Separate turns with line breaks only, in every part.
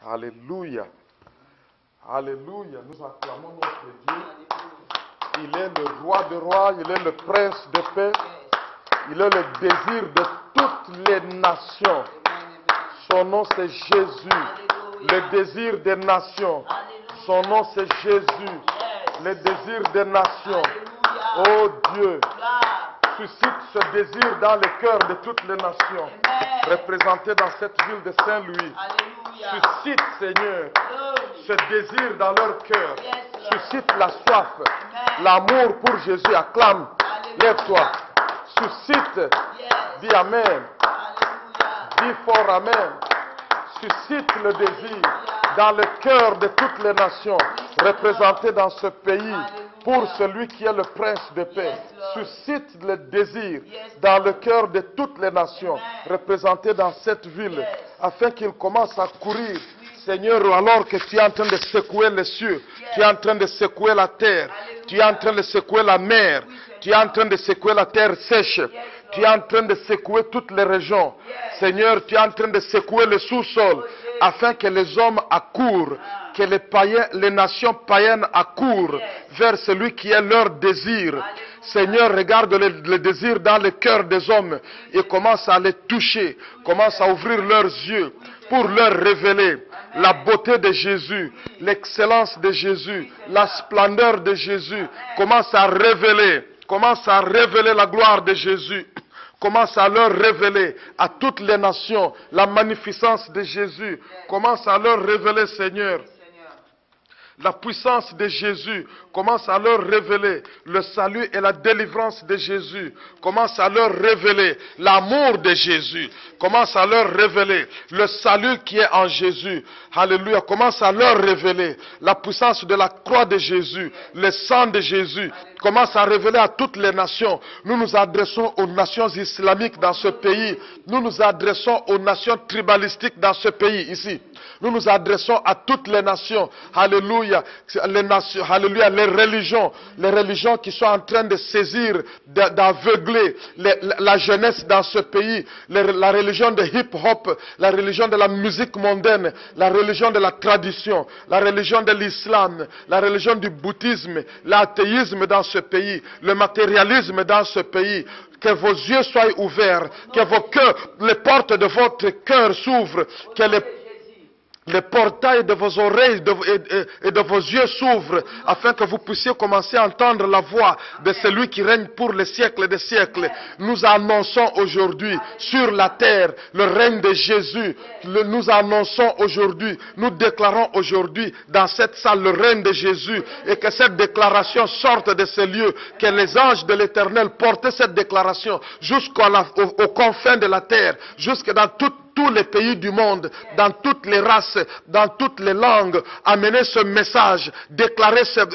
Alléluia. Alléluia. Nous acclamons notre Dieu. Il est le roi des rois, il est le prince de paix. Il est le désir de toutes les nations. Son nom c'est Jésus, le désir des nations. Son nom c'est Jésus, le désir des nations. Oh Dieu, suscite ce désir dans le cœur de toutes les nations, représentées dans cette ville de Saint-Louis. Suscite, Seigneur, ce désir dans leur cœur. Suscite la soif, l'amour pour Jésus. Acclame, lève-toi. Suscite, dis Amen. Dis fort Amen. Suscite le désir dans le cœur de toutes les nations représentées dans ce pays pour celui qui est le prince de paix. Suscite le désir dans le cœur de toutes les nations représentées dans cette ville afin qu'il commence à courir. Seigneur, alors que tu es en train de secouer les cieux, tu es en train de secouer la terre, tu es en train de secouer la mer, tu es en train de secouer la terre sèche, tu es en train de secouer toutes les régions. Seigneur, tu es en train de secouer le sous-sol afin que les hommes accourent, que les païens, les nations païennes accourent vers celui qui est leur désir. Seigneur, regarde le désir dans le cœur des hommes et commence à les toucher, commence à ouvrir leurs yeux pour leur révéler la beauté de Jésus, l'excellence de Jésus, la splendeur de Jésus. Commence à révéler la gloire de Jésus. Commence à leur révéler à toutes les nations la magnificence de Jésus. Commence à leur révéler, Seigneur, la puissance de Jésus. Commence à leur révéler le salut et la délivrance de Jésus. Commence à leur révéler l'amour de Jésus. Commence à leur révéler le salut qui est en Jésus. Alléluia. Commence à leur révéler la puissance de la croix de Jésus, le sang de Jésus. Commence à révéler à toutes les nations. Nous nous adressons aux nations islamiques dans ce pays. Nous nous adressons aux nations tribalistiques dans ce pays ici. Nous nous adressons à toutes les nations. Alléluia. Les nations, alléluia. Les religions qui sont en train de saisir, d'aveugler la jeunesse dans ce pays. La religion de hip-hop, la religion de la musique mondaine, la religion de la tradition, la religion de l'islam, la religion du bouddhisme, l'athéisme dans ce pays, le matérialisme dans ce pays. Que vos yeux soient ouverts, que vos cœurs, les portes de votre cœur s'ouvrent, que les portails de vos oreilles et de vos yeux s'ouvrent afin que vous puissiez commencer à entendre la voix de celui qui règne pour les siècles des siècles. Nous annonçons aujourd'hui sur la terre le règne de Jésus. Nous annonçons aujourd'hui, nous déclarons aujourd'hui dans cette salle le règne de Jésus et que cette déclaration sorte de ces lieux, que les anges de l'Éternel portent cette déclaration jusqu'aux confins de la terre, jusque dans tous les pays du monde, dans toutes les races, dans toutes les langues. Amenez ce message,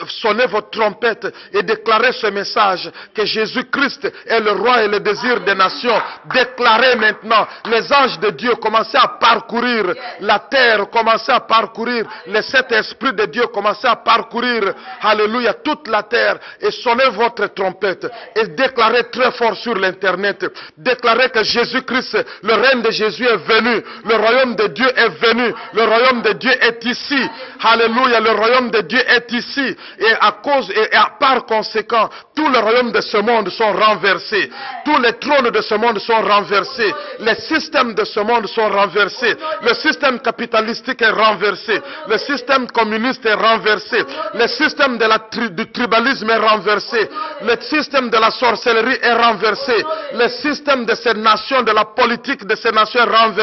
sonnez votre trompette et déclarez ce message que Jésus-Christ est le roi et le désir des nations. Déclarez maintenant, les anges de Dieu, commencez à parcourir la terre, commencez à parcourir les sept esprits de Dieu, commencez à parcourir, alléluia, toute la terre et sonnez votre trompette et déclarez très fort sur l'internet, déclarez que Jésus-Christ, le règne de Jésus est venu, le royaume de Dieu est venu, le royaume de Dieu est ici, alléluia, le royaume de Dieu est ici, et par conséquent, tous les royaumes de ce monde sont renversés, tous les trônes de ce monde sont renversés, les systèmes de ce monde sont renversés, le système capitalistique est renversé, le système communiste est renversé, le système du tribalisme est renversé, le système de la sorcellerie est renversé, le système de ces nations, de la politique de ces nations est renversé,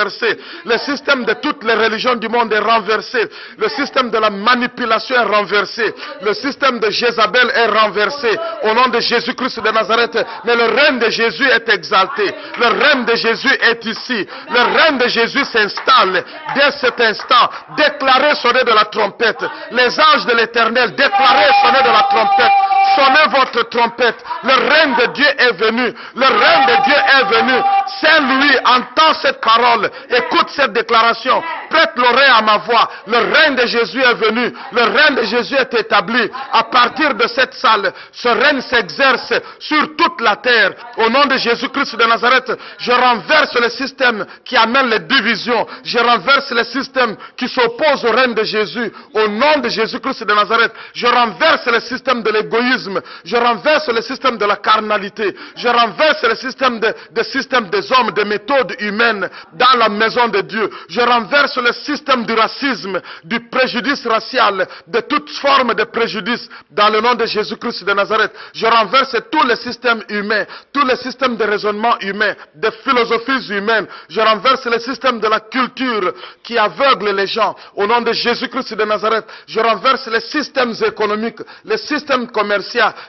le système de toutes les religions du monde est renversé, le système de la manipulation est renversé, le système de Jézabel est renversé au nom de Jésus-Christ de Nazareth. Mais le règne de Jésus est exalté, le règne de Jésus est ici, le règne de Jésus s'installe dès cet instant. Déclarez sonner de la trompette, les anges de l'Éternel, déclarez sonner de la trompette, Sonnez votre trompette. Le règne de Dieu est venu. Le règne de Dieu est venu. Saint-Louis, entend cette parole. Écoute cette déclaration. Prête l'oreille à ma voix. Le règne de Jésus est venu. Le règne de Jésus est établi. À partir de cette salle, ce règne s'exerce sur toute la terre. Au nom de Jésus-Christ de Nazareth, je renverse le système qui amène les divisions. Je renverse le système qui s'oppose au règne de Jésus. Au nom de Jésus-Christ de Nazareth, je renverse le système de l'égoïsme. Je renverse le système de la carnalité. Je renverse le système des hommes, des méthodes humaines dans la maison de Dieu. Je renverse le système du racisme, du préjudice racial, de toute forme de préjudice dans le nom de Jésus-Christ de Nazareth. Je renverse tous les systèmes humains, tous les systèmes de raisonnement humain, de philosophies humaines. Je renverse le système de la culture qui aveugle les gens. Au nom de Jésus-Christ de Nazareth, je renverse les systèmes économiques, les systèmes commerciaux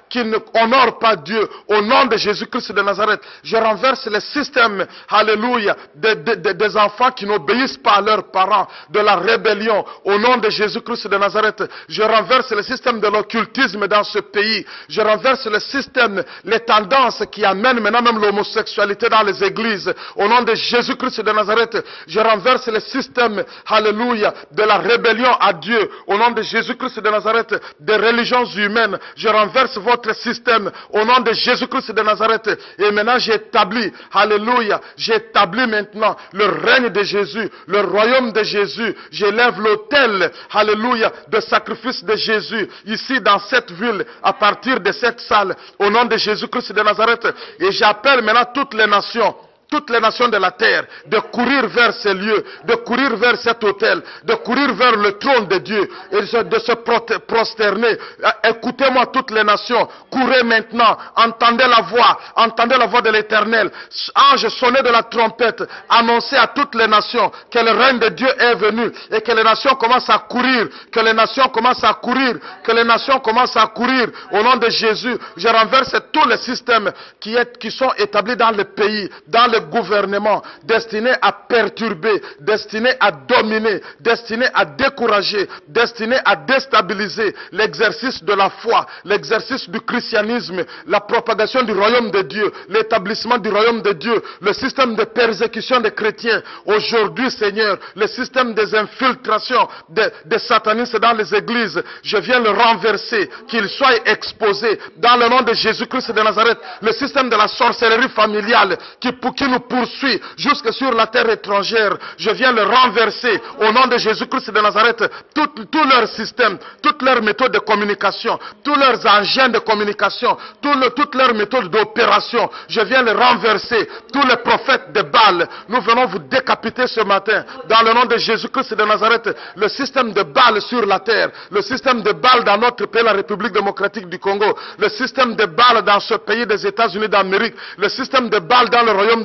qui n'honorent pas Dieu. Au nom de Jésus-Christ de Nazareth, je renverse les systèmes, alléluia, des enfants qui n'obéissent pas à leurs parents, de la rébellion. Au nom de Jésus-Christ de Nazareth, je renverse le système de l'occultisme dans ce pays. Je renverse le système, les tendances qui amènent maintenant même l'homosexualité dans les églises. Au nom de Jésus-Christ de Nazareth, je renverse le système, alléluia, de la rébellion à Dieu. Au nom de Jésus-Christ de Nazareth, des religions humaines, je renverse votre système. Au nom de Jésus-Christ de Nazareth, et maintenant j'établis, alléluia, j'établis maintenant le règne de Jésus, le royaume de Jésus. J'élève l'autel, alléluia, de sacrifice de Jésus, ici dans cette ville, à partir de cette salle, au nom de Jésus-Christ de Nazareth. Et j'appelle maintenant toutes les nations de la terre, de courir vers ces lieux, de courir vers cet autel, de courir vers le trône de Dieu, et de se prosterner. Écoutez-moi toutes les nations, courez maintenant, entendez la voix de l'Éternel. Ange, sonnez de la trompette, annoncez à toutes les nations que le règne de Dieu est venu, et que les nations commencent à courir, que les nations commencent à courir, que les nations commencent à courir. Au nom de Jésus, je renverse tous les systèmes qui sont établis dans le pays, dans le gouvernement, destiné à perturber, destiné à dominer, destiné à décourager, destiné à déstabiliser l'exercice de la foi, l'exercice du christianisme, la propagation du royaume de Dieu, l'établissement du royaume de Dieu, le système de persécution des chrétiens. Aujourd'hui, Seigneur, le système des infiltrations des satanistes dans les églises, je viens le renverser, qu'il soit exposé dans le nom de Jésus-Christ de Nazareth. Le système de la sorcellerie familiale qui nous poursuit jusque sur la terre étrangère, je viens le renverser au nom de Jésus-Christ de Nazareth. Tout leur système, toutes leurs méthodes de communication, tous leurs engins de communication, toutes leurs méthodes d'opération, je viens le renverser. Tous les prophètes de Baal, nous venons vous décapiter ce matin dans le nom de Jésus-Christ de Nazareth. Le système de Baal sur la terre, le système de Baal dans notre pays, la République démocratique du Congo, le système de Baal dans ce pays des États-Unis d'Amérique, le système de Baal dans le royaume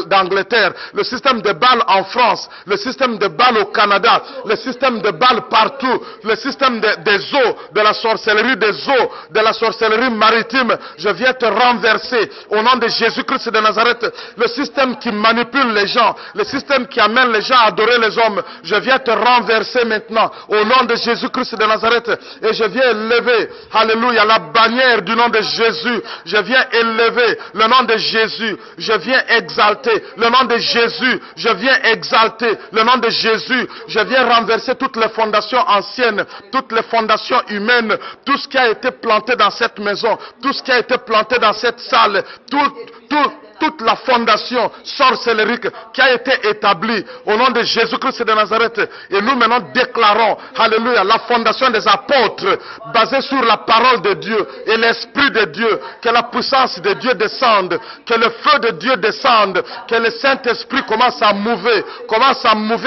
d'Angleterre, le système de Baal en France, le système de Baal au Canada, le système de Baal partout, le système des eaux, de la sorcellerie des eaux, de la sorcellerie maritime, je viens te renverser au nom de Jésus-Christ de Nazareth. Le système qui manipule les gens, le système qui amène les gens à adorer les hommes, je viens te renverser maintenant au nom de Jésus-Christ de Nazareth. Et je viens élever, alléluia, la bannière du nom de Jésus. Je viens élever le nom de Jésus. Je viens exalter le nom de Jésus. Je viens exalter le nom de Jésus. Je viens renverser toutes les fondations anciennes, toutes les fondations humaines, tout ce qui a été planté dans cette maison, tout ce qui a été planté dans cette salle, toute la fondation sorcellerique qui a été établie au nom de Jésus-Christ de Nazareth. Et nous maintenant déclarons, alléluia, la fondation des apôtres basée sur la parole de Dieu et l'Esprit de Dieu. Que la puissance de Dieu descende, que le feu de Dieu descende, que le Saint-Esprit commence à mouver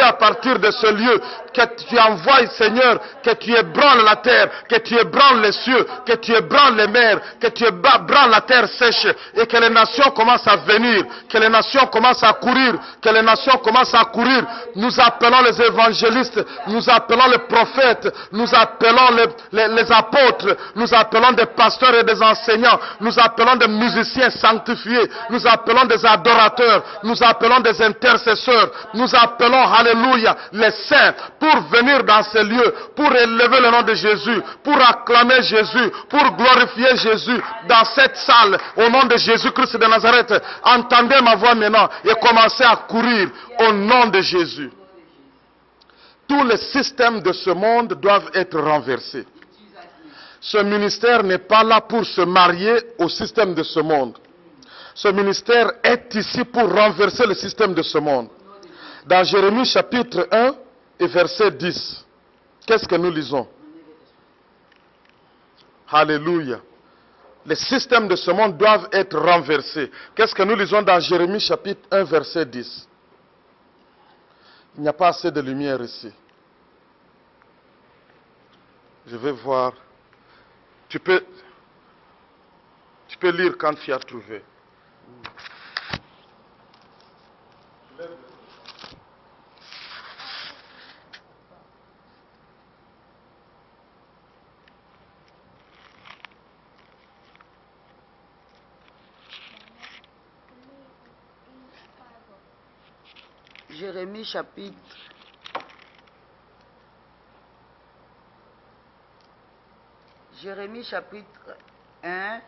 à partir de ce lieu. Que tu envoies, Seigneur, que tu ébranles la terre, que tu ébranles les cieux, que tu ébranles les mers, que tu ébranles la terre sèche et que les nations commencent à venir, que les nations commencent à courir, que les nations commencent à courir. Nous appelons les évangélistes, nous appelons les prophètes, nous appelons les apôtres, nous appelons des pasteurs et des enseignants, nous appelons des musiciens sanctifiés, nous appelons des adorateurs, nous appelons des intercesseurs, nous appelons, alléluia, les saints pour venir dans ces lieux, pour élever le nom de Jésus, pour acclamer Jésus, pour glorifier Jésus dans cette salle, au nom de Jésus-Christ de Nazareth. Entendez ma voix maintenant et commencez à courir au nom de Jésus. Tous les systèmes de ce monde doivent être renversés. Ce ministère n'est pas là pour se marier au système de ce monde. Ce ministère est ici pour renverser le système de ce monde. Dans Jérémie chapitre 1 et verset 10, qu'est-ce que nous lisons? Alléluia. Les systèmes de ce monde doivent être renversés. Qu'est-ce que nous lisons dans Jérémie chapitre 1 verset 10? Il n'y a pas assez de lumière ici. Je vais voir. Tu peux lire quand tu as trouvé.
Jérémie chapitre 1.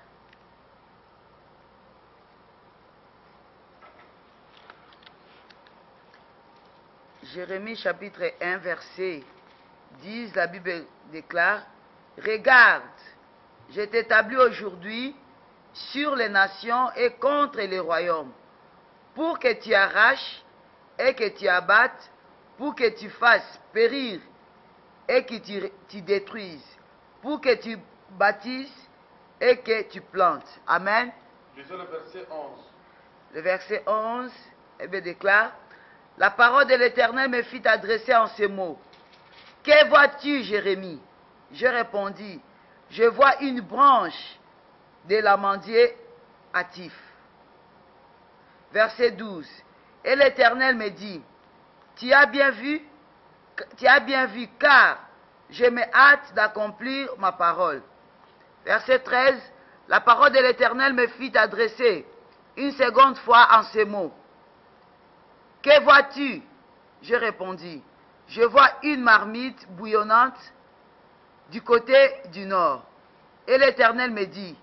Jérémie chapitre 1 verset 10, la Bible déclare: regarde, je t'établis aujourd'hui sur les nations et contre les royaumes, pour que tu arraches et que tu abattes, pour que tu fasses périr et que tu détruises, pour que tu bâtisses et que tu plantes. Amen.
Lisez le verset 11.
Le verset 11 déclare: la parole de l'Éternel me fit adresser en ces mots. Que vois-tu, Jérémie? Je répondis: je vois une branche de l'amandier hâtif. Verset 12. Et l'Éternel me dit: tu as bien vu, car je me hâte d'accomplir ma parole. Verset 13. La parole de l'Éternel me fit adresser une seconde fois en ces mots. Que vois-tu? Je répondis: je vois une marmite bouillonnante du côté du nord. Et l'Éternel me dit: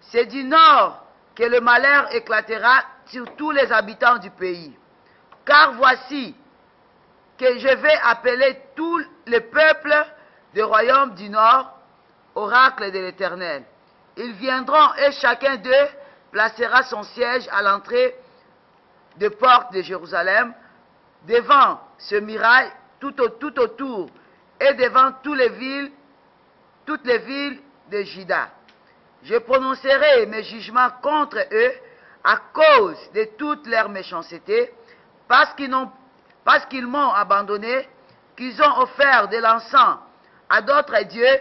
c'est du nord que le malheur éclatera sur tous les habitants du pays. Car voici que je vais appeler tous les peuples des royaumes du nord, oracle de l'Éternel. Ils viendront et chacun d'eux placera son siège à l'entrée des portes de Jérusalem, devant ce muraille tout autour, et devant toutes les villes de Juda. Je prononcerai mes jugements contre eux à cause de toute leur méchanceté, parce qu'ils m'ont abandonné, qu'ils ont offert de l'encens à d'autres dieux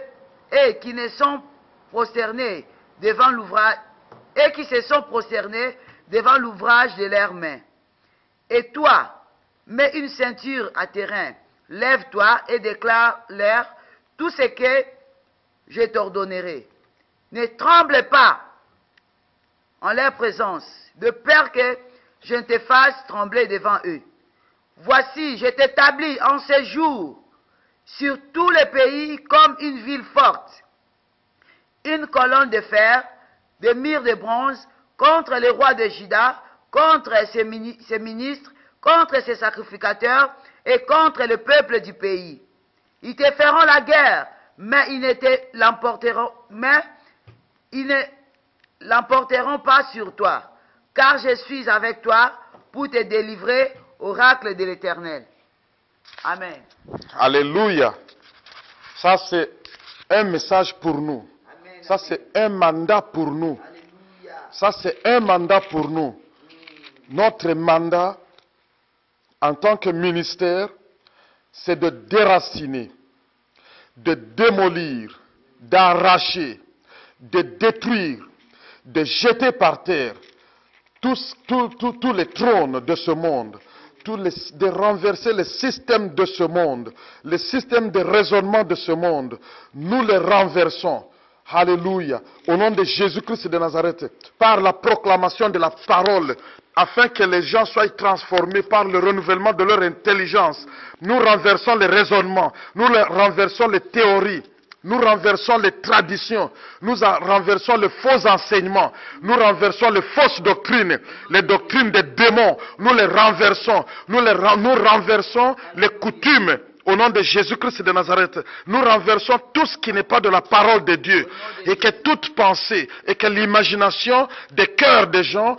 et qui se sont prosternés devant l'ouvrage de leurs mains. Et toi, mets une ceinture à tes reins, lève-toi et déclare-leur tout ce que je t'ordonnerai. Ne tremble pas en leur présence, de peur que je ne te fasse trembler devant eux. Voici, je t'établis en ces jours sur tous les pays comme une ville forte, une colonne de fer, de murs de bronze, contre les rois de Juda, contre ses ministres, contre ses sacrificateurs et contre le peuple du pays. Ils te feront la guerre, mais ils ne l'emporteront pas sur toi, car je suis avec toi pour te délivrer, oracle de l'Éternel. Amen.
Alléluia. Ça, c'est un message pour nous.
Amen.
Ça, c'est un mandat pour nous.
Alléluia.
Ça, c'est un mandat pour nous. Notre mandat, en tant que ministère, c'est de déraciner, de démolir, d'arracher, de détruire, de jeter par terre tous les trônes de ce monde, de renverser les systèmes de ce monde, les systèmes de raisonnement de ce monde. Nous les renversons. Alléluia. Au nom de Jésus-Christ de Nazareth, par la proclamation de la parole, afin que les gens soient transformés par le renouvellement de leur intelligence. Nous renversons les raisonnements, nous renversons les théories, nous renversons les traditions, nous renversons les faux enseignements, nous renversons les fausses doctrines, les doctrines des démons, nous les renversons, nous renversons les coutumes. Au nom de Jésus-Christ de Nazareth, nous renversons tout ce qui n'est pas de la parole de Dieu. Et que toute pensée et que l'imagination des cœurs des gens,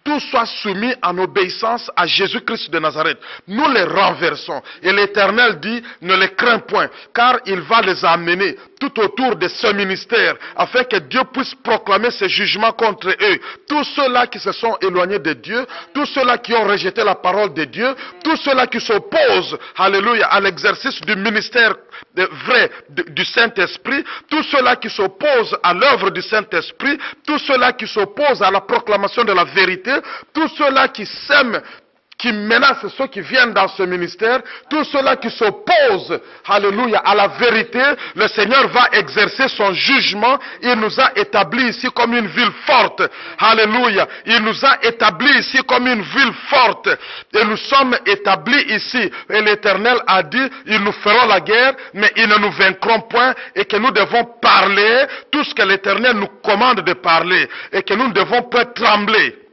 tout soit soumis en obéissance à Jésus-Christ de Nazareth. Nous les renversons. Et l'Éternel dit, ne les crains point, car il va les amener tout autour de ce ministère, afin que Dieu puisse proclamer ses jugements contre eux. Tous ceux-là qui se sont éloignés de Dieu, tous ceux-là qui ont rejeté la parole de Dieu, tous ceux-là qui s'opposent, alléluia, à l'exercice du ministère vrai du Saint-Esprit, tous ceux-là qui s'opposent à l'œuvre du Saint-Esprit, tous ceux-là qui s'opposent à la proclamation de la vérité, tous ceux-là qui sèment, qui menacent ceux qui viennent dans ce ministère, tous ceux-là qui s'opposent, alléluia, à la vérité, le Seigneur va exercer son jugement. Il nous a établis ici comme une ville forte, alléluia, il nous a établis ici comme une ville forte, et nous sommes établis ici, et l'Éternel a dit, ils nous feront la guerre, mais ils ne nous vaincront point, et que nous devons parler tout ce que l'Éternel nous commande de parler, et que nous ne devons pas trembler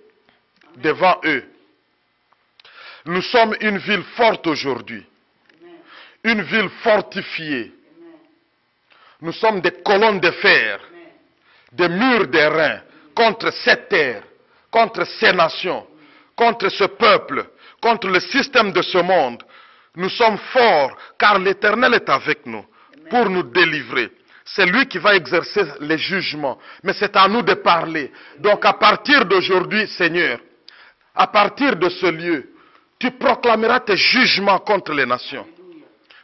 devant eux. Nous sommes une ville forte aujourd'hui, une ville fortifiée. Nous sommes des colonnes de fer, des murs d'airain contre cette terre, contre ces nations, contre ce peuple, contre le système de ce monde. Nous sommes forts car l'Éternel est avec nous pour nous délivrer. C'est lui qui va exercer les jugements, mais c'est à nous de parler. Donc à partir d'aujourd'hui, Seigneur, à partir de ce lieu, tu proclameras tes jugements contre les nations,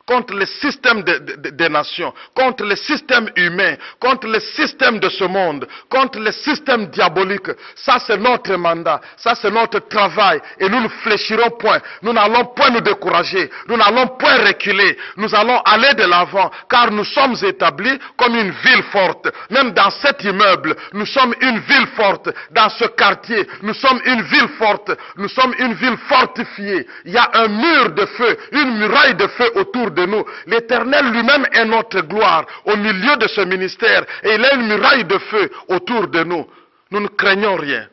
contre le système des nations, contre le système humain, contre le système de ce monde, contre le système diabolique. Ça c'est notre mandat, ça c'est notre travail, et nous ne fléchirons point, nous n'allons point nous décourager, nous n'allons point reculer, nous allons aller de l'avant, car nous sommes établis comme une ville forte. Même dans cet immeuble, nous sommes une ville forte. Dans ce quartier, nous sommes une ville forte, nous sommes une ville fortifiée. Il y a un mur de feu, une muraille de feu autour de nous. L'Éternel lui-même est notre gloire au milieu de ce ministère, et il a une muraille de feu autour de nous. Nous ne craignons rien.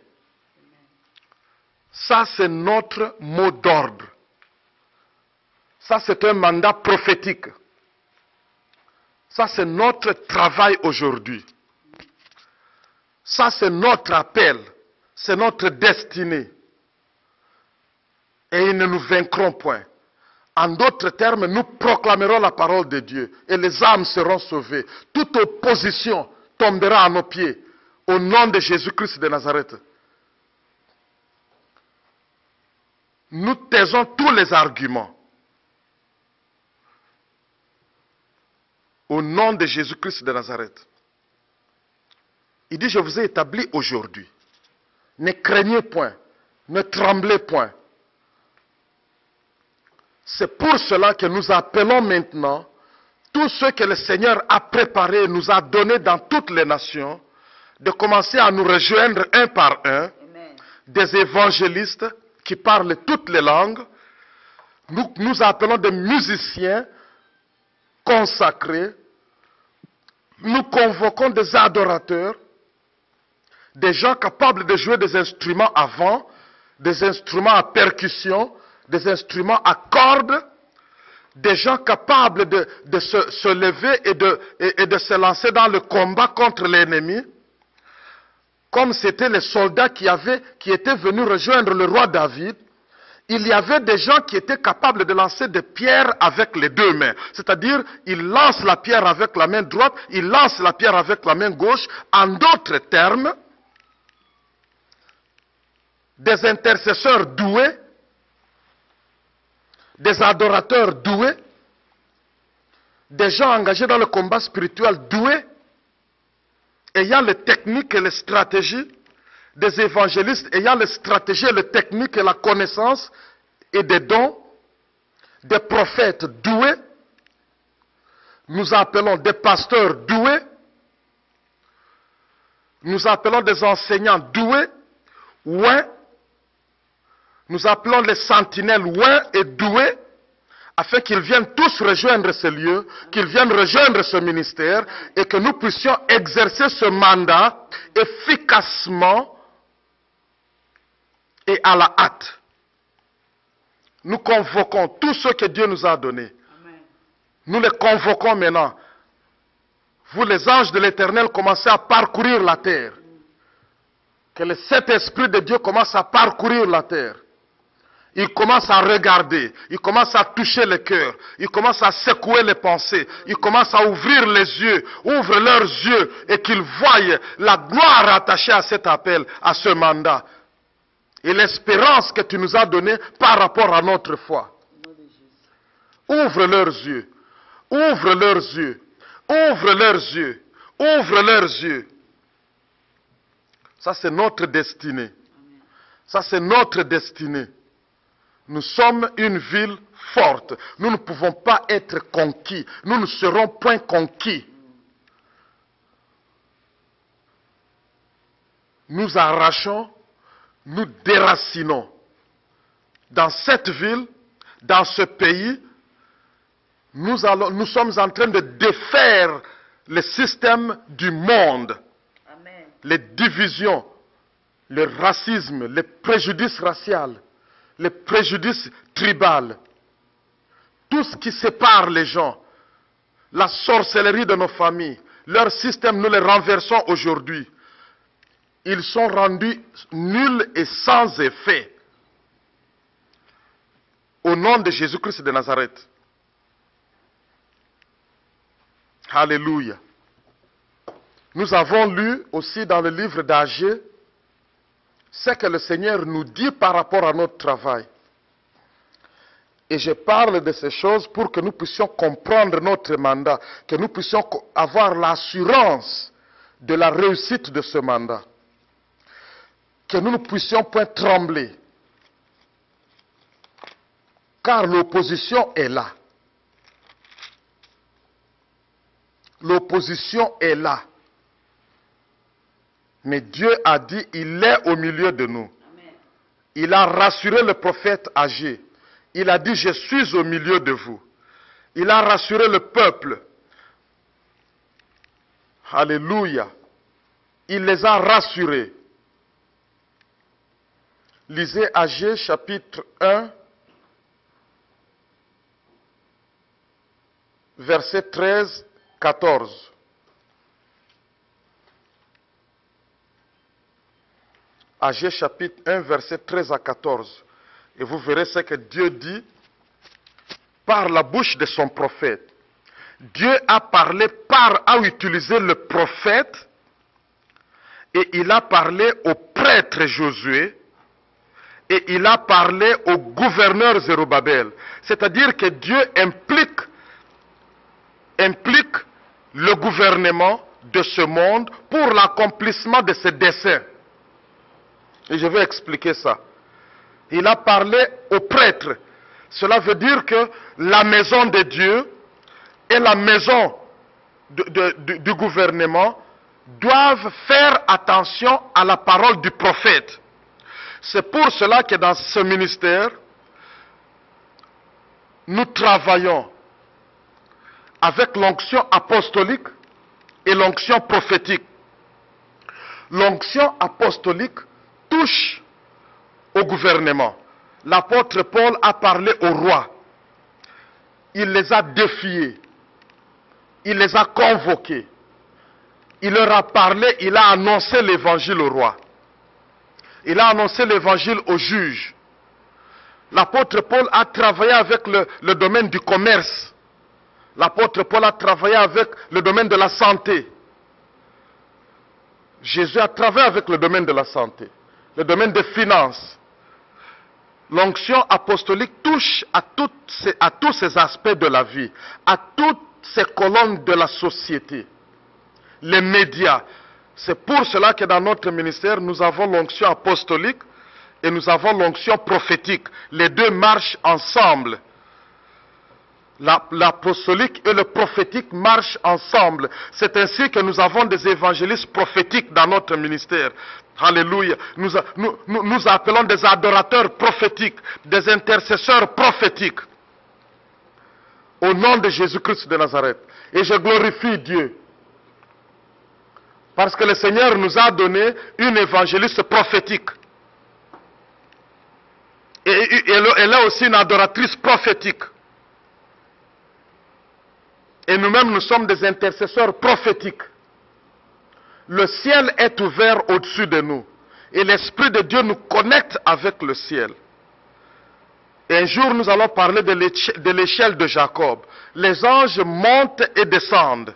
Ça c'est notre mot d'ordre. Ça c'est un mandat prophétique. Ça c'est notre travail aujourd'hui. Ça c'est notre appel. C'est notre destinée. Et ils ne nous vaincront point. En d'autres termes, nous proclamerons la parole de Dieu et les âmes seront sauvées. Toute opposition tombera à nos pieds au nom de Jésus-Christ de Nazareth. Nous taisons tous les arguments au nom de Jésus-Christ de Nazareth. Il dit, je vous ai établi aujourd'hui. Ne craignez point, ne tremblez point. C'est pour cela que nous appelons maintenant tous ceux que le Seigneur a préparés, nous a donnés dans toutes les nations, de commencer à nous rejoindre un par un.
Amen.
Des évangélistes qui parlent toutes les langues. Nous appelons des musiciens consacrés. Nous convoquons des adorateurs, des gens capables de jouer des instruments à vent, des instruments à percussion, des instruments à cordes, des gens capables de se lever et de se lancer dans le combat contre l'ennemi, comme c'était les soldats qui étaient venus rejoindre le roi David. Il y avait des gens qui étaient capables de lancer des pierres avec les deux mains. C'est-à-dire, ils lancent la pierre avec la main droite, ils lancent la pierre avec la main gauche. En d'autres termes, des intercesseurs doués, des adorateurs doués, des gens engagés dans le combat spirituel doués, ayant les techniques et les stratégies, des évangélistes ayant les stratégies, les techniques et la connaissance et des dons, des prophètes doués, nous appelons des pasteurs doués, nous appelons des enseignants doués, ouins, nous appelons les sentinelles ouins et doués, afin qu'ils viennent tous rejoindre ce lieu, qu'ils viennent rejoindre ce ministère, et que nous puissions exercer ce mandat efficacement et à la hâte. Nous convoquons tous ceux que Dieu nous a donnés. Nous les convoquons maintenant. Vous, les anges de l'Éternel, commencez à parcourir la terre. Que le Saint-Esprit de Dieu commence à parcourir la terre. Il commence à regarder, il commence à toucher le cœur, il commence à secouer les pensées, il commence à ouvrir les yeux, ouvre leurs yeux et qu'ils voient la gloire attachée à cet appel, à ce mandat. Et l'espérance que tu nous as donnée par rapport à notre foi. Ouvre leurs yeux, ouvre leurs yeux, ouvre leurs yeux, ouvre leurs yeux. Ça c'est notre destinée. Ça c'est notre destinée. Nous sommes une ville forte. Nous ne pouvons pas être conquis. Nous ne serons point conquis. Nous arrachons, nous déracinons. Dans cette ville, dans ce pays, nous sommes en train de défaire le système du monde.
Amen.
Les divisions, le racisme, les préjudices raciaux, les préjudices tribaux, tout ce qui sépare les gens, la sorcellerie de nos familles, leur système, nous les renversons aujourd'hui. Ils sont rendus nuls et sans effet. Au nom de Jésus-Christ de Nazareth. Alléluia. Nous avons lu aussi dans le livre d'Agé ce que le Seigneur nous dit par rapport à notre travail. Et je parle de ces choses pour que nous puissions comprendre notre mandat, que nous puissions avoir l'assurance de la réussite de ce mandat. Que nous ne puissions point trembler. Car l'opposition est là. L'opposition est là. Mais Dieu a dit, il est au milieu de nous.
Amen.
Il a rassuré le prophète Agé. Il a dit, je suis au milieu de vous. Il a rassuré le peuple. Alléluia. Il les a rassurés. Lisez Agé chapitre 1, verset 13, 14. Agé chapitre 1, verset 13 à 14. Et vous verrez ce que Dieu dit par la bouche de son prophète. Dieu a parlé a utilisé le prophète et il a parlé au prêtre Josué et il a parlé au gouverneur Zérubabel. C'est-à-dire que Dieu implique le gouvernement de ce monde pour l'accomplissement de ses desseins. Et je vais expliquer ça. Il a parlé aux prêtres. Cela veut dire que la maison de Dieu et la maison du gouvernement doivent faire attention à la parole du prophète. C'est pour cela que dans ce ministère, nous travaillons avec l'onction apostolique et l'onction prophétique. L'onction apostolique touche au gouvernement. L'apôtre Paul a parlé au roi. Il les a défiés. Il les a convoqués. Il leur a parlé, il a annoncé l'évangile au roi. Il a annoncé l'évangile aux juges. L'apôtre Paul a travaillé avec le domaine du commerce. L'apôtre Paul a travaillé avec le domaine de la santé. Jésus a travaillé avec le domaine de la santé, le domaine des finances. L'onction apostolique touche à tous ces aspects de la vie, à toutes ces colonnes de la société. Les médias, C'est pour cela que dans notre ministère, nous avons l'onction apostolique et nous avons l'onction prophétique. Les deux marchent ensemble. L'apostolique et le prophétique marchent ensemble. C'est ainsi que nous avons des évangélistes prophétiques dans notre ministère. Alléluia. Nous appelons des adorateurs prophétiques, des intercesseurs prophétiques. Au nom de Jésus-Christ de Nazareth. Et je glorifie Dieu. Parce que le Seigneur nous a donné une évangéliste prophétique. Et elle est aussi une adoratrice prophétique. Et nous-mêmes, nous sommes des intercesseurs prophétiques. Le ciel est ouvert au-dessus de nous. Et l'Esprit de Dieu nous connecte avec le ciel. Et un jour, nous allons parler de l'échelle de Jacob. Les anges montent et descendent.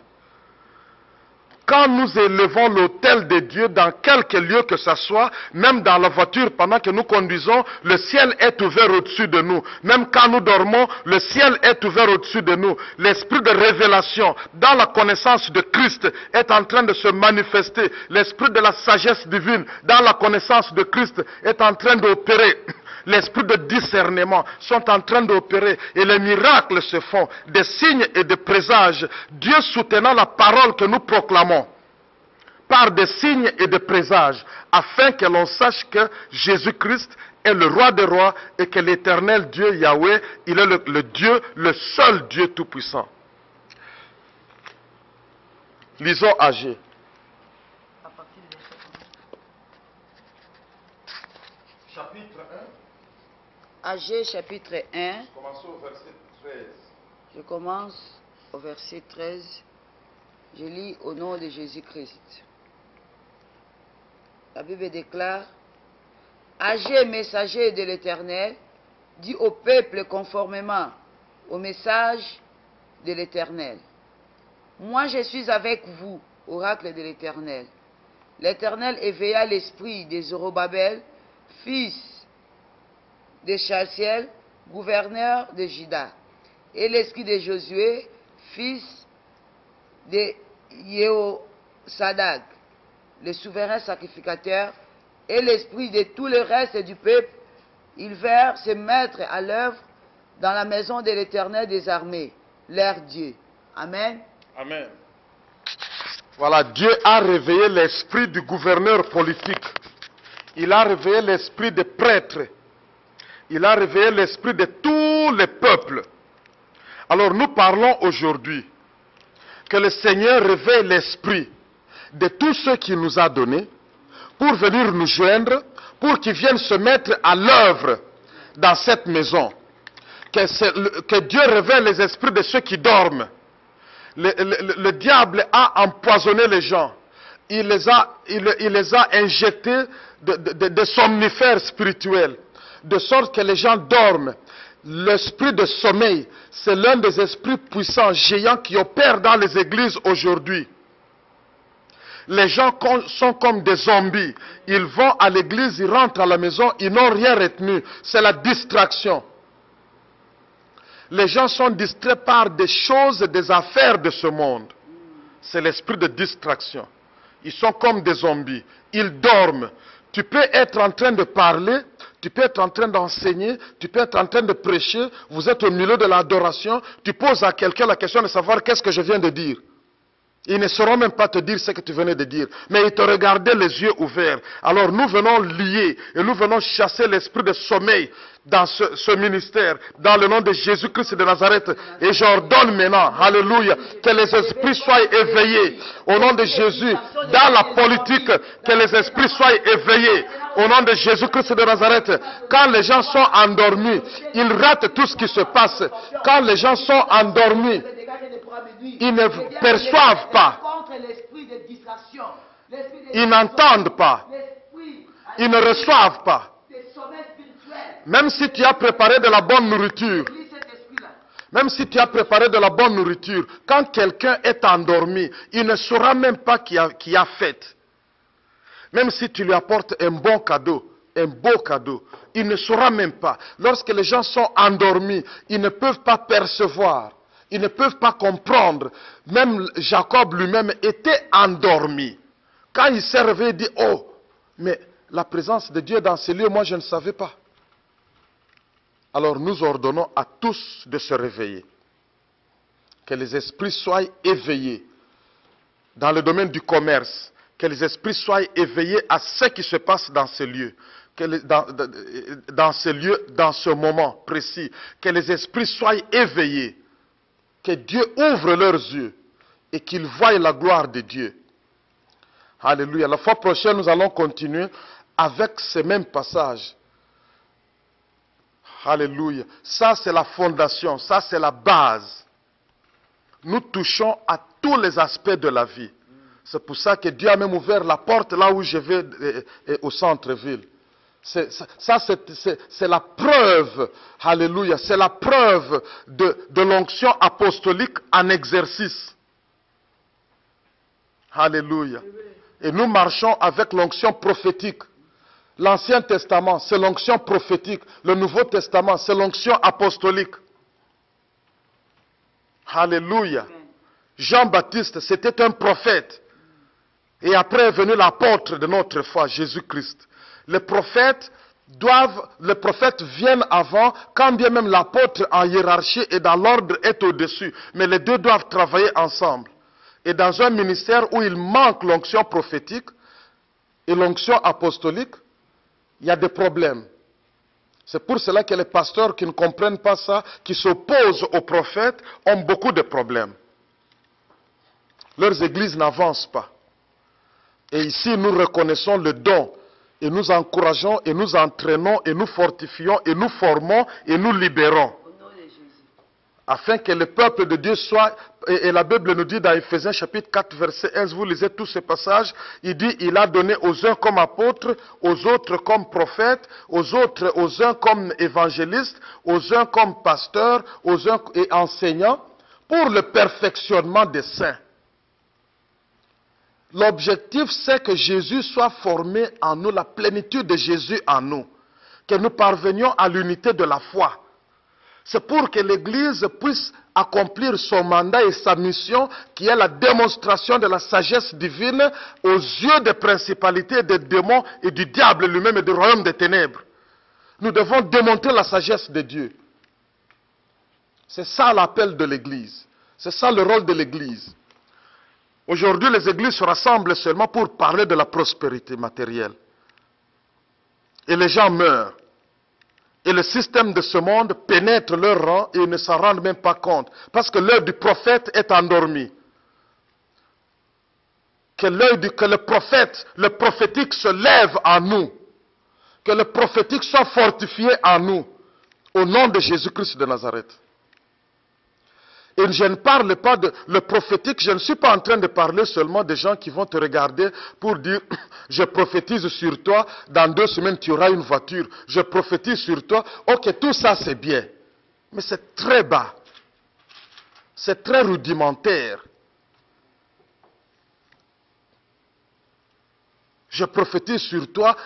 Quand nous élevons l'autel de Dieu dans quelque lieu que ce soit, même dans la voiture pendant que nous conduisons, le ciel est ouvert au-dessus de nous. Même quand nous dormons, le ciel est ouvert au-dessus de nous. L'esprit de révélation dans la connaissance de Christ est en train de se manifester. L'esprit de la sagesse divine dans la connaissance de Christ est en train d'opérer. L'esprit de discernement sont en train d'opérer et les miracles se font, des signes et des présages. Dieu soutenant la parole que nous proclamons par des signes et des présages, afin que l'on sache que Jésus-Christ est le roi des rois et que l'éternel Dieu Yahweh, il est le Dieu, le seul Dieu tout-puissant. Lisons Agé. Chapitre 1.
Agé chapitre 1.
Commençons au verset 13.
Je commence au verset 13. Je lis au nom de Jésus-Christ. La Bible déclare: Agé, messager de l'Éternel, dit au peuple conformément au message de l'Éternel. Moi je suis avec vous, oracle de l'Éternel. L'Éternel éveilla l'esprit de Zorobabel, fils de Chalciel, gouverneur de Juda, et l'esprit de Josué, fils de Jehozadak, le souverain sacrificateur, et l'esprit de tout le reste du peuple. Ils vinrent se mettre à l'œuvre dans la maison de l'Éternel des armées, leur Dieu. Amen.
Amen. Voilà, Dieu a réveillé l'esprit du gouverneur politique. Il a réveillé l'esprit des prêtres. Il a réveillé l'esprit de tous les peuples. Alors nous parlons aujourd'hui que le Seigneur réveille l'esprit de tous ceux qu'il nous a donnés pour venir nous joindre, pour qu'ils viennent se mettre à l'œuvre dans cette maison. Que Dieu réveille les esprits de ceux qui dorment. Le diable a empoisonné les gens. Il les a injectés de somnifères spirituels, de sorte que les gens dorment. L'esprit de sommeil, c'est l'un des esprits puissants, géants qui opèrent dans les églises aujourd'hui. Les gens sont comme des zombies. Ils vont à l'église, ils rentrent à la maison, ils n'ont rien retenu. C'est la distraction. Les gens sont distraits par des choses, des affaires de ce monde. C'est l'esprit de distraction. Ils sont comme des zombies. Ils dorment. Tu peux être en train de parler, tu peux être en train d'enseigner, tu peux être en train de prêcher, vous êtes au milieu de l'adoration, tu poses à quelqu'un la question de savoir qu'est-ce que je viens de dire. Ils ne sauront même pas te dire ce que tu venais de dire, mais ils te regardaient les yeux ouverts. Alors nous venons lier et nous venons chasser l'esprit de sommeil dans ce ministère, dans le nom de Jésus-Christ de Nazareth. Et j'ordonne maintenant, alléluia, que les esprits soient éveillés au nom de Jésus. Dans la politique, que les esprits soient éveillés au nom de Jésus-Christ de Nazareth. Quand les gens sont endormis, ils ratent tout ce qui se passe. Quand les gens sont endormis, ils ne perçoivent pas. Ils n'entendent pas. Ils ne reçoivent pas. Même si tu as préparé de la bonne nourriture, même si tu as préparé de la bonne nourriture, quand quelqu'un est endormi, il ne saura même pas qui a fait. Même si tu lui apportes un bon cadeau, un beau cadeau, il ne saura même pas. Lorsque les gens sont endormis, ils ne peuvent pas percevoir. Ils ne peuvent pas comprendre. Même Jacob lui-même était endormi. Quand il s'est réveillé, il dit, oh, mais la présence de Dieu est dans ces lieux, moi je ne savais pas. Alors nous ordonnons à tous de se réveiller. Que les esprits soient éveillés. Dans le domaine du commerce, que les esprits soient éveillés à ce qui se passe dans ces lieux. Dans ces lieux, dans ce moment précis. Que les esprits soient éveillés. Que Dieu ouvre leurs yeux et qu'ils voient la gloire de Dieu. Alléluia. La fois prochaine, nous allons continuer avec ces mêmes passages. Alléluia. Ça, c'est la fondation. Ça, c'est la base. Nous touchons à tous les aspects de la vie. C'est pour ça que Dieu a même ouvert la porte là où je vais au centre-ville. Ça, c'est la preuve. Alléluia. C'est la preuve de l'onction apostolique en exercice. Alléluia. Et nous marchons avec l'onction prophétique. L'Ancien Testament, c'est l'onction prophétique. Le Nouveau Testament, c'est l'onction apostolique. Alléluia. Jean-Baptiste, c'était un prophète. Et après est venu l'apôtre de notre foi, Jésus-Christ. Les prophètes viennent avant, quand bien même l'apôtre en hiérarchie et dans l'ordre est au-dessus. Mais les deux doivent travailler ensemble. Et dans un ministère où il manque l'onction prophétique et l'onction apostolique, il y a des problèmes. C'est pour cela que les pasteurs qui ne comprennent pas ça, qui s'opposent aux prophètes, ont beaucoup de problèmes. Leurs églises n'avancent pas. Et ici, nous reconnaissons le don. Et nous encourageons, et nous entraînons, et nous fortifions, et nous formons, et nous libérons. Afin que le peuple de Dieu soit, et la Bible nous dit dans Ephésiens chapitre 4 verset 11, vous lisez tous ces passages, il dit, il a donné aux uns comme apôtres, aux autres comme prophètes, aux uns comme évangélistes, aux uns comme pasteurs, aux uns et enseignants, pour le perfectionnement des saints. L'objectif, c'est que Jésus soit formé en nous, la plénitude de Jésus en nous, que nous parvenions à l'unité de la foi. C'est pour que l'Église puisse accomplir son mandat et sa mission, qui est la démonstration de la sagesse divine aux yeux des principalités, des démons et du diable lui-même et du royaume des ténèbres. Nous devons démontrer la sagesse de Dieu. C'est ça l'appel de l'Église. C'est ça le rôle de l'Église. Aujourd'hui, les églises se rassemblent seulement pour parler de la prospérité matérielle. Et les gens meurent. Et le système de ce monde pénètre leur rang et ils ne s'en rendent même pas compte. Parce que l'œil du prophète est endormi. Que le prophétique se lève en nous. Que le prophétique soit fortifié en nous. Au nom de Jésus-Christ de Nazareth. Et je ne parle pas de le prophétique, je ne suis pas en train de parler seulement des gens qui vont te regarder pour dire, je prophétise sur toi, dans 2 semaines tu auras une voiture, je prophétise sur toi, ok, tout ça c'est bien, mais c'est très bas, c'est très rudimentaire. Je prophétise sur toi,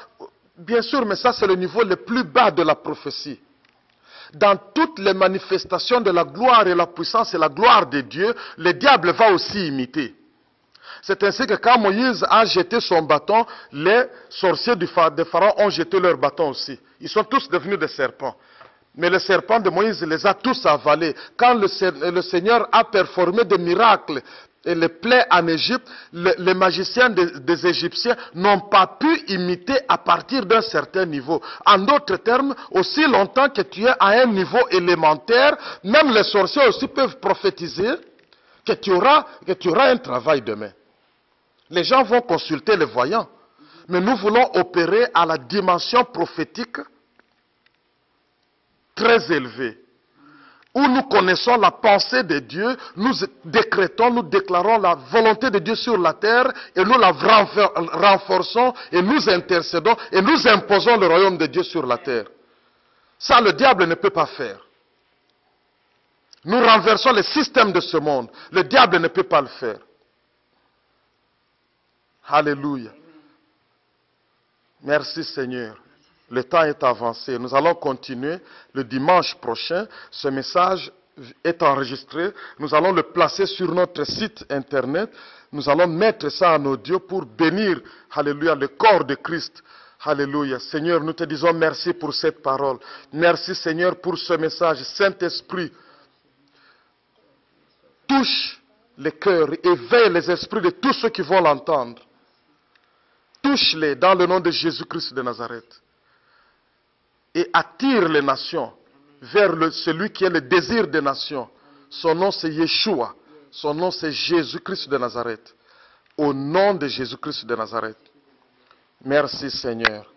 bien sûr, mais ça c'est le niveau le plus bas de la prophétie. Dans toutes les manifestations de la gloire et la puissance et la gloire de Dieu, le diable va aussi imiter. C'est ainsi que quand Moïse a jeté son bâton, les sorciers de Pharaon ont jeté leur bâton aussi. Ils sont tous devenus des serpents. Mais le serpent de Moïse les a tous avalés. Quand le Seigneur a performé des miracles et les plaies en Égypte, les magiciens des Égyptiens n'ont pas pu imiter à partir d'un certain niveau. En d'autres termes, aussi longtemps que tu es à un niveau élémentaire, même les sorciers aussi peuvent prophétiser que tu auras un travail demain. Les gens vont consulter les voyants, mais nous voulons opérer à la dimension prophétique très élevée, où nous connaissons la pensée de Dieu, nous décrétons, nous déclarons la volonté de Dieu sur la terre, et nous la renforçons, et nous intercédons, et nous imposons le royaume de Dieu sur la terre. Ça, le diable ne peut pas faire. Nous renversons le système de ce monde. Le diable ne peut pas le faire. Alléluia. Merci Seigneur. Le temps est avancé. Nous allons continuer le dimanche prochain. Ce message est enregistré. Nous allons le placer sur notre site internet. Nous allons mettre ça en audio pour bénir, alléluia, le corps de Christ. Alléluia. Seigneur, nous te disons merci pour cette parole. Merci, Seigneur, pour ce message. Saint-Esprit, touche les cœurs, éveille les esprits de tous ceux qui vont l'entendre. Touche-les dans le nom de Jésus-Christ de Nazareth. Et attire les nations vers celui qui est le désir des nations. Son nom c'est Yeshua. Son nom c'est Jésus-Christ de Nazareth. Au nom de Jésus-Christ de Nazareth. Merci Seigneur.